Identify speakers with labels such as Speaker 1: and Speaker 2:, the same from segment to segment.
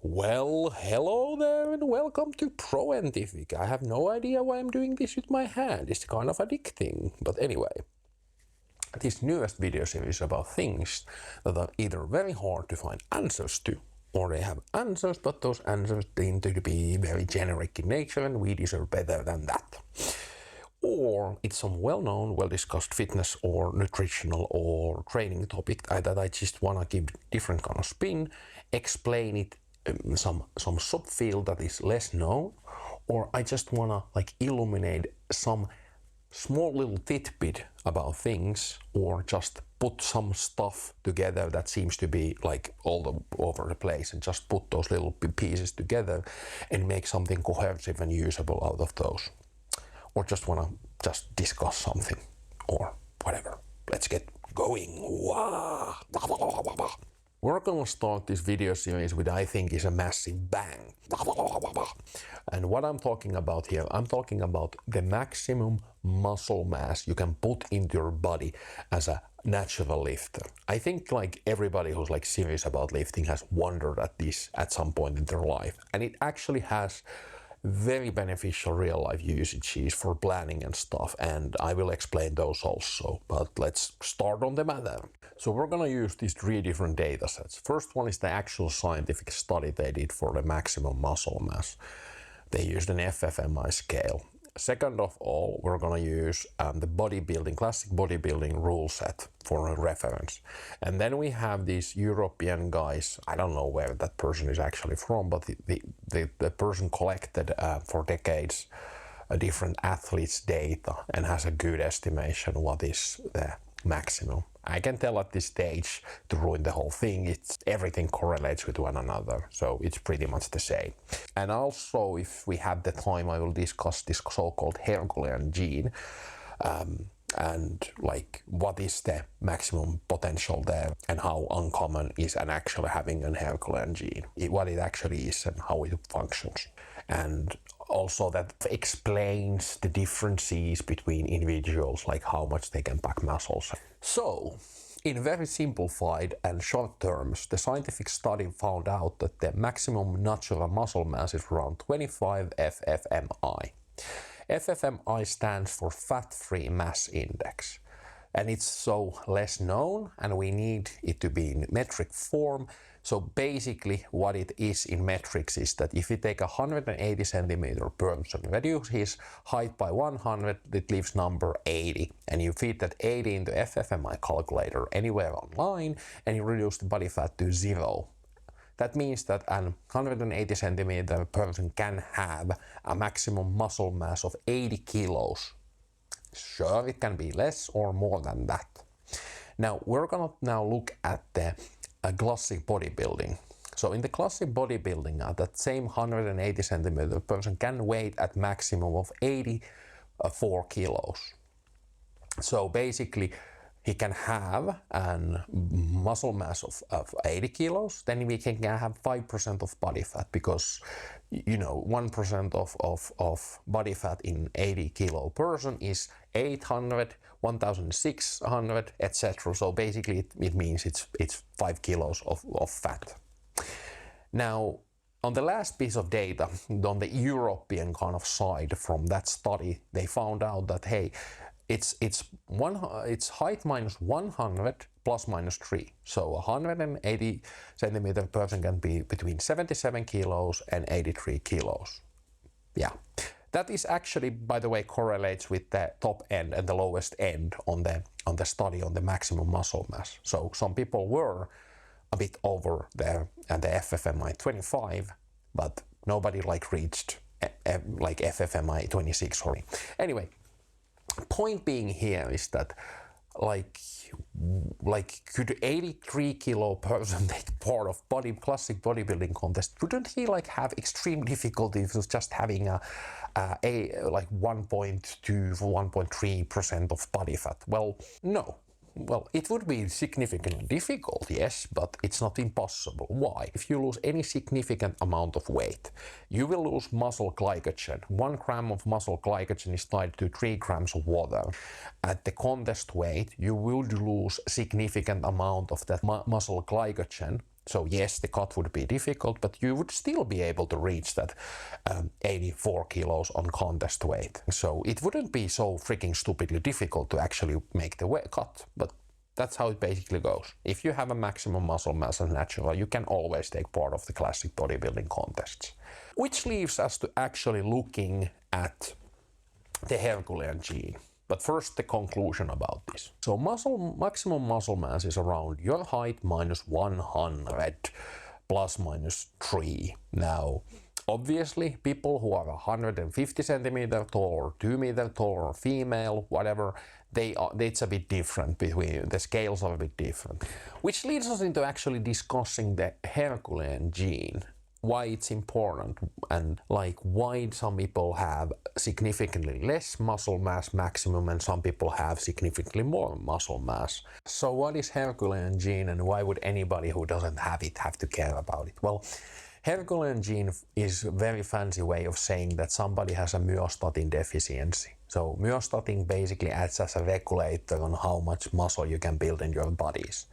Speaker 1: Well, hello there and welcome to Broentific. I have no idea why I'm doing this with my hand. It's kind of addicting. But anyway, this newest video series is about things that are either very hard to find answers to, or they have answers, but those answers tend to be very generic in nature and we deserve better than that. Or it's some well-known, well-discussed fitness or nutritional or training topic that I just want to give different kind of spin, explain it some subfield that is less known, or I just want to illuminate some small little tidbit about things, or just put some stuff together that seems to be all over the place, and just put those little pieces together and make something cohesive and usable out of those. Or just want to discuss something or whatever. Let's get going. We're gonna start this video series with I think is a massive bang. And what I'm talking about here, I'm talking about the maximum muscle mass you can put into your body as a natural lifter. I think everybody who's serious about lifting has wondered at this at some point in their life. And it actually has very beneficial real-life usages for planning and stuff, and I will explain those also, but let's start on the matter. So we're gonna use these three different data sets. First one is the actual scientific study they did for the maximum muscle mass. They used an FFMI scale. Second of all, we're gonna use the classic bodybuilding rule set for a reference. And then we have these European guys, I don't know where that person is actually from, but the person collected for decades different athletes' data and has a good estimation what is the maximum. I can tell at this stage, to ruin the whole thing, everything correlates with one another, so it's pretty much the same. And also, if we have the time, I will discuss this so-called Herculean gene, and what is the maximum potential there, and how uncommon is an actually having an Herculean gene, what it actually is and how it functions. And also that explains the differences between individuals, like how much they can pack muscles. So, in very simplified and short terms, the scientific study found out that the maximum natural muscle mass is around 25 FFMI. FFMI stands for fat-free mass index. And it's so less known, and we need it to be in metric form. So basically what it is in metrics is that if you take a 180 centimeter person, reduce his height by 100, it leaves number 80. And you feed that 80 into FFMI calculator anywhere online, and you reduce the body fat to 0. That means that a 180 centimeter person can have a maximum muscle mass of 80 kilos. Sure, it can be less or more than that. Now, we're gonna look at the classic bodybuilding. So in the classic bodybuilding, that same 180 centimeter person can weigh at maximum of 84 kilos. So basically, he can have a muscle mass of 80 kilos, then we can have 5% of body fat, because 1% of body fat in 80 kilo person is 800, 1600, etc. So basically it means it's 5 kilos of fat. Now, on the last piece of data, on the European kind of side from that study, they found out that, hey, it's height minus 100 plus minus 3. So a 180 centimeter person can be between 77 kilos and 83 kilos. Yeah. That is actually, by the way, correlates with the top end and the lowest end on the study on the maximum muscle mass. So some people were a bit over there and the FFMI 25, but nobody reached FFMI 26 or anyway. Point being here is that could 83 kilo person take part of classic bodybuilding contest? Wouldn't he have extreme difficulties with just having a 1.2 to 1.3% of body fat? Well, no. Well, it would be significantly difficult, yes, but it's not impossible. Why? If you lose any significant amount of weight, you will lose muscle glycogen. 1 gram of muscle glycogen is tied to 3 grams of water. At the contest weight, you will lose significant amount of that muscle glycogen So yes, the cut would be difficult, but you would still be able to reach that 84 kilos on contest weight. So it wouldn't be so freaking stupidly difficult to actually make the cut, but that's how it basically goes. If you have a maximum muscle mass as natural, you can always take part of the classic bodybuilding contests. Which leaves us to actually looking at the Herculean gene. But first, the conclusion about this. So maximum muscle mass is around your height minus 100 plus minus 3. Now, obviously, people who are 150 centimeter tall or 2 meter tall or female, whatever, it's a bit different between, the scales are a bit different. Which leads us into actually discussing the Herculean gene. Why it's important and like why some people have significantly less muscle mass maximum and some people have significantly more muscle mass. So what is Herculean gene and why would anybody who doesn't have it have to care about it? Well, Herculean gene is a very fancy way of saying that somebody has a myostatin deficiency. So myostatin basically acts as a regulator on how much muscle you can build in your bodies.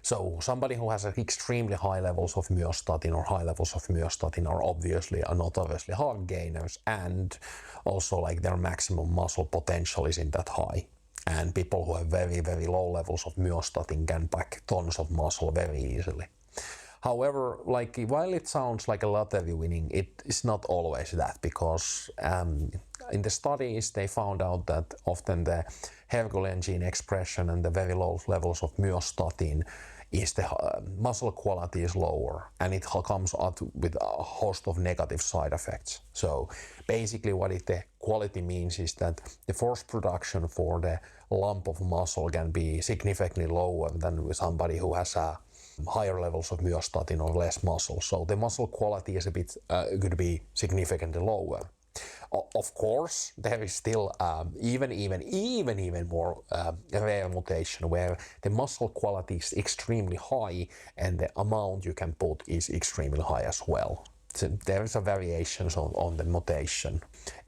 Speaker 1: So somebody who has extremely high levels of myostatin or high levels of myostatin are obviously notoriously hard gainers, and also like their maximum muscle potential isn't that high. And people who have very, very low levels of myostatin can pack tons of muscle very easily. However, like while it sounds like a lottery winning, it is not always that, because in the studies they found out that often the Herculean gene expression and the very low levels of myostatin is the muscle quality is lower, and it comes out with a host of negative side effects. So basically what the quality means is that the force production for the lump of muscle can be significantly lower than with somebody who has a higher levels of myostatin or less muscle. So the muscle quality is a bit could be significantly lower. Of course, there is still even more rare mutation where the muscle quality is extremely high and the amount you can put is extremely high as well. So there is a variation on the mutation.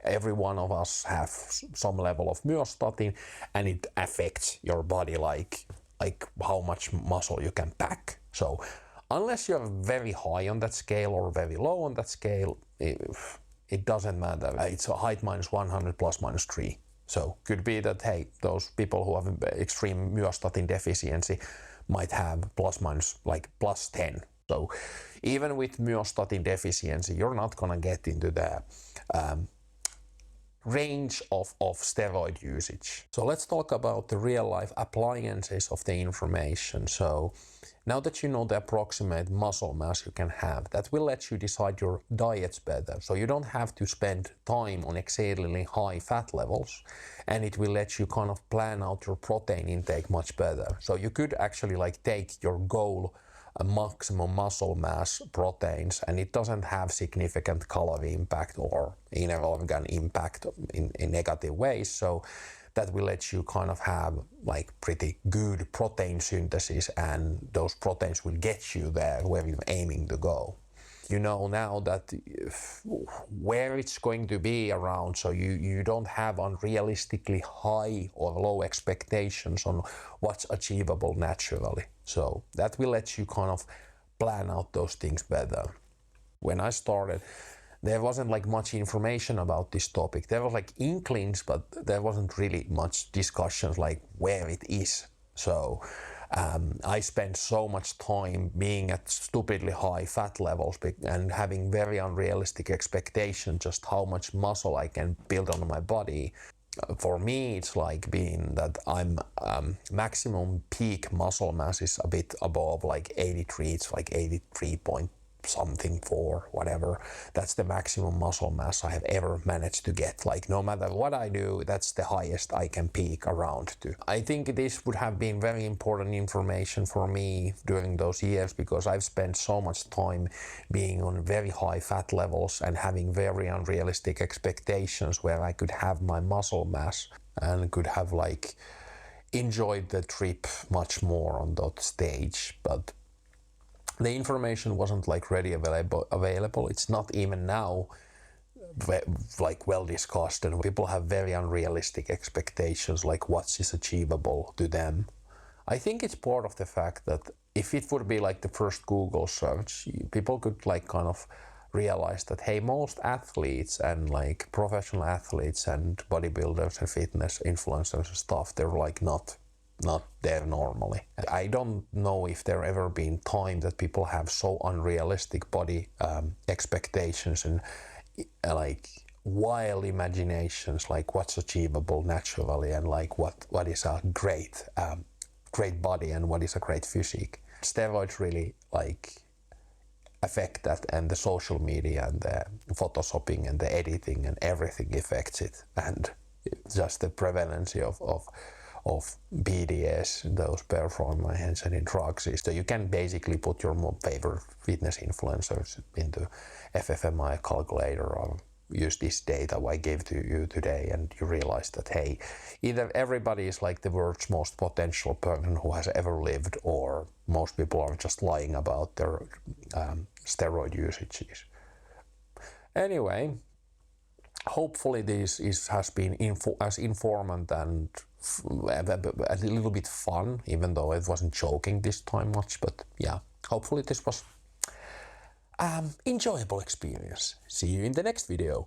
Speaker 1: Every one of us have some level of myostatin, and it affects your body like how much muscle you can pack. So unless you're very high on that scale or very low on that scale, it doesn't matter. It's a height minus 100 plus minus 3. So could be that, hey, those people who have extreme myostatin deficiency might have plus minus like plus 10. So even with myostatin deficiency, you're not gonna get into the range of steroid usage. So let's talk about the real life appliances of the information. So now that you know the approximate muscle mass you can have, that will let you decide your diets better. So you don't have to spend time on exceedingly high fat levels, and it will let you kind of plan out your protein intake much better. So you could actually like take your goal a maximum muscle mass proteins, and it doesn't have significant calorie impact or inner organ impact in negative ways. So that will let you kind of have like pretty good protein synthesis, and those proteins will get you there where you're aiming to go. You know now that where it's going to be around, so you don't have unrealistically high or low expectations on what's achievable naturally. So that will let you kind of plan out those things better. When I started, there wasn't like much information about this topic. There was like inklings, but there wasn't really much discussions like where it is. So I spent so much time being at stupidly high fat levels and having very unrealistic expectations just how much muscle I can build on my body. For me, it's like being that I'm maximum peak muscle mass is a bit above like 83. It's like 83 point something for whatever. That's the maximum muscle mass I have ever managed to get. Like no matter what I do, that's the highest I can peak around to. I think this would have been very important information for me during those years, because I've spent so much time being on very high fat levels and having very unrealistic expectations where I could have my muscle mass and could have like enjoyed the trip much more on that stage. But the information wasn't like ready available. It's not even now like well discussed, and people have very unrealistic expectations like what is achievable to them. I think it's part of the fact that if it would be like the first Google search, people could like kind of realize that, hey, most athletes and like professional athletes and bodybuilders and fitness influencers and stuff, they're like not there normally. I don't know if there ever been time that people have so unrealistic body expectations and like wild imaginations, like what's achievable naturally and like what is a great body and what is a great physique. Steroids really like affect that, and the social media and the photoshopping and the editing and everything affects it, and just the prevalence of BDS, those performance-enhancing drugs. So you can basically put your favorite fitness influencers into FFMI calculator or use this data I gave to you today, and you realize that, hey, either everybody is like the world's most potential person who has ever lived, or most people are just lying about their steroid usages. Anyway, hopefully this has been as informant and a little bit fun, even though it wasn't joking this time much. But yeah, hopefully this was enjoyable experience. See you in the next video.